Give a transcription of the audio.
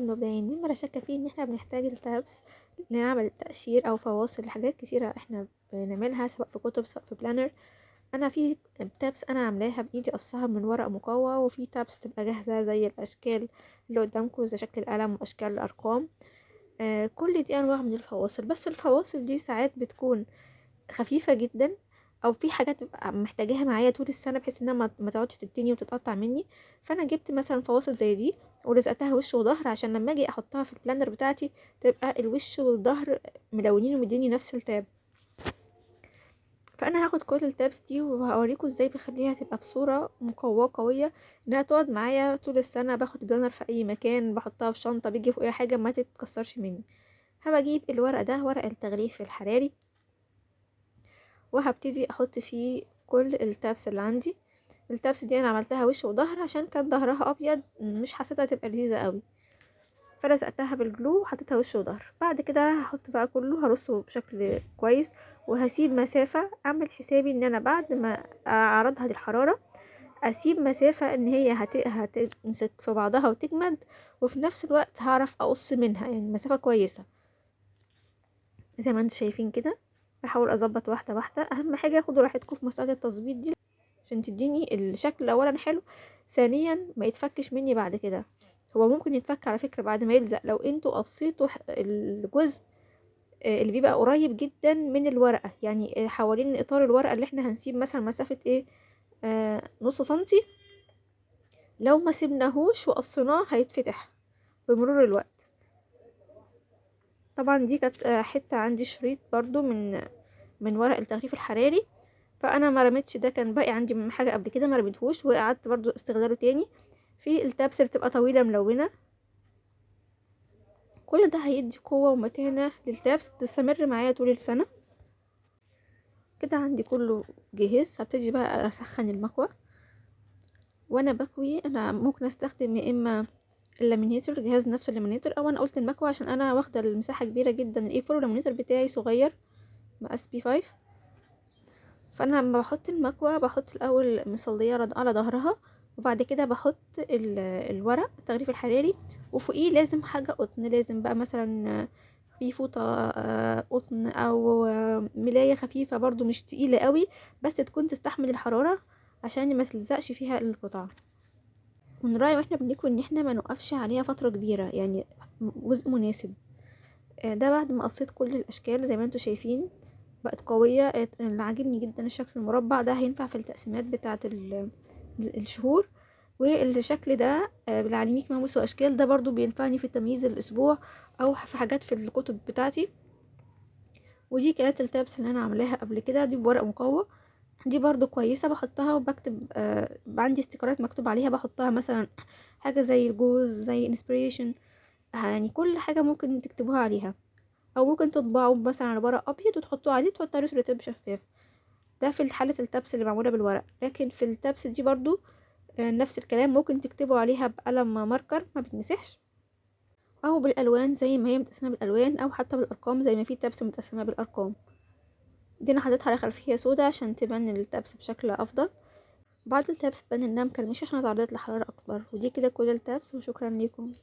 المبدئين مما لا شك فيه ان احنا بنحتاج التابس لنعمل تقشير او فواصل لحاجات كتيرة احنا بنعملها سواء في كتب سواء في بلانر. انا في تابس انا عاملاها بايدي قصها من ورق مقوى، وفي تابس بتبقى جاهزة زي الاشكال اللي قدامكم زي شكل القلم واشكال الارقام. كل دي انواع من الفواصل، بس الفواصل دي ساعات بتكون خفيفة جدا، او في حاجات ببقى محتاجاها معايا طول السنة بحيث انها ما تقعدش تتني وتتقطع مني. فانا جبت مثلا فواصل زي دي ولزقتها وش وظهر عشان لما اجي احطها في البلندر بتاعتي تبقى الوش والظهر ملونين ومديني نفس التاب. فانا هاخد كل التابس دي وهوريكم ازاي بخليها تبقى بصورة مقوية قوية انها تقعد معايا طول السنة. باخد البلندر في اي مكان، بحطها في شنطة، بيجي فوقيها حاجة ما تتكسرش مني. هبجيب الورق ده ورق التغليف الحراري وهبتدي احط فيه كل التابس اللي عندي. التابس دي انا عملتها وش وظهر عشان كان ظهرها ابيض مش حسيتها تبقى لذيذه قوي، فلزقتها بالجلو وحطيتها وش وظهر. بعد كده هحط بقى كله هرصه بشكل كويس وهسيب مسافه، اعمل حسابي ان انا بعد ما اعرضها للحراره اسيب مسافه ان هي هتمسك في بعضها وتجمد، وفي نفس الوقت هعرف اقص منها يعني مسافه كويسه زي ما انتم شايفين كده. بحاول اظبط واحده واحده. اهم حاجه خدوا راحتكم في مساله التظبيط دي عشان تديني الشكل اولا حلو، ثانيا ما يتفكش مني بعد كده. هو ممكن يتفك على فكرة بعد ما يلزق لو انتوا قصيتوا الجزء اللي بيبقى قريب جدا من الورقة، يعني حوالين اطار الورقة اللي احنا هنسيب مثلا مسافة ايه نص سنتي. لو ما سيبناهوش وقصيناه هيتفتح بمرور الوقت. طبعا دي كانت حتة عندي شريط برضو من ورق التغليف الحراري، فانا ما رميتش ده، كان باقي عندي من حاجه قبل كده ما رميتهوش وقعدت برضو استغلاله تاني في التابس اللي بتبقى طويله ملونه. كل ده هيدي قوه ومتانه للتابس تستمر معايا طول السنه. كده عندي كله جهز. هبتدي بقى اسخن المكوى. وانا بكوي انا ممكن استخدم يا اما اللامينيتر، جهاز نفس اللامينيتر، او انا قلت المكوى عشان انا واخده المساحه كبيره جدا. الاي 4 اللامينيتر بتاعي صغير مقاس بي 5. فانا لما بحط المكوى بحط الاول مصليه على ظهرها، وبعد كده بحط الورق التغليف الحراري، وفوقيه لازم حاجه قطن. لازم بقى مثلا في فوطه قطن او ملايه خفيفه برضو مش تقيله قوي بس تكون تستحمل الحراره عشان ما تلزقش فيها القطعه. من رايي واحنا بنكوي ان احنا ما نوقفش عليها فتره كبيره، يعني جزء مناسب. ده بعد ما قصيت كل الاشكال زي ما انتم شايفين بقت قوية. اللي عاجبني جدا الشكل المربع ده، هينفع في التقسيمات بتاعة الشهور. والشكل ده بالعليميك ماموس واشكال ده برضو بينفعني في تمييز الاسبوع او في حاجات في الكتب بتاعتي. ودي كانت التابس اللي انا عاملاها قبل كده، دي بورق مقوى. دي برضو كويسة بحطها وبكتب عندي استيكرات مكتوب عليها بحطها مثلا حاجة زي الجوز زي انسبريشن، يعني كل حاجة ممكن تكتبوها عليها، او ممكن تطبعوا مثلا على ورق ابيض وتحطوه عليه تحطوا عليه رتب شفاف. ده في حالة التبس اللي معمولة بالورق. لكن في التبس دي برضو نفس الكلام، ممكن تكتبوا عليها بقلم ماركر ما بتمسحش، او بالالوان زي ما هي متقسمة بالالوان، او حتى بالارقام زي ما في تبس متقسمة بالارقام. دي انا حطيتها على خلفية سودا عشان تبان التبس بشكل افضل. بعد التبس تبان انها مكرمشة عشان اتعرضت لحرارة اكبر. ودي كده كل التبس وشكرا ليكم.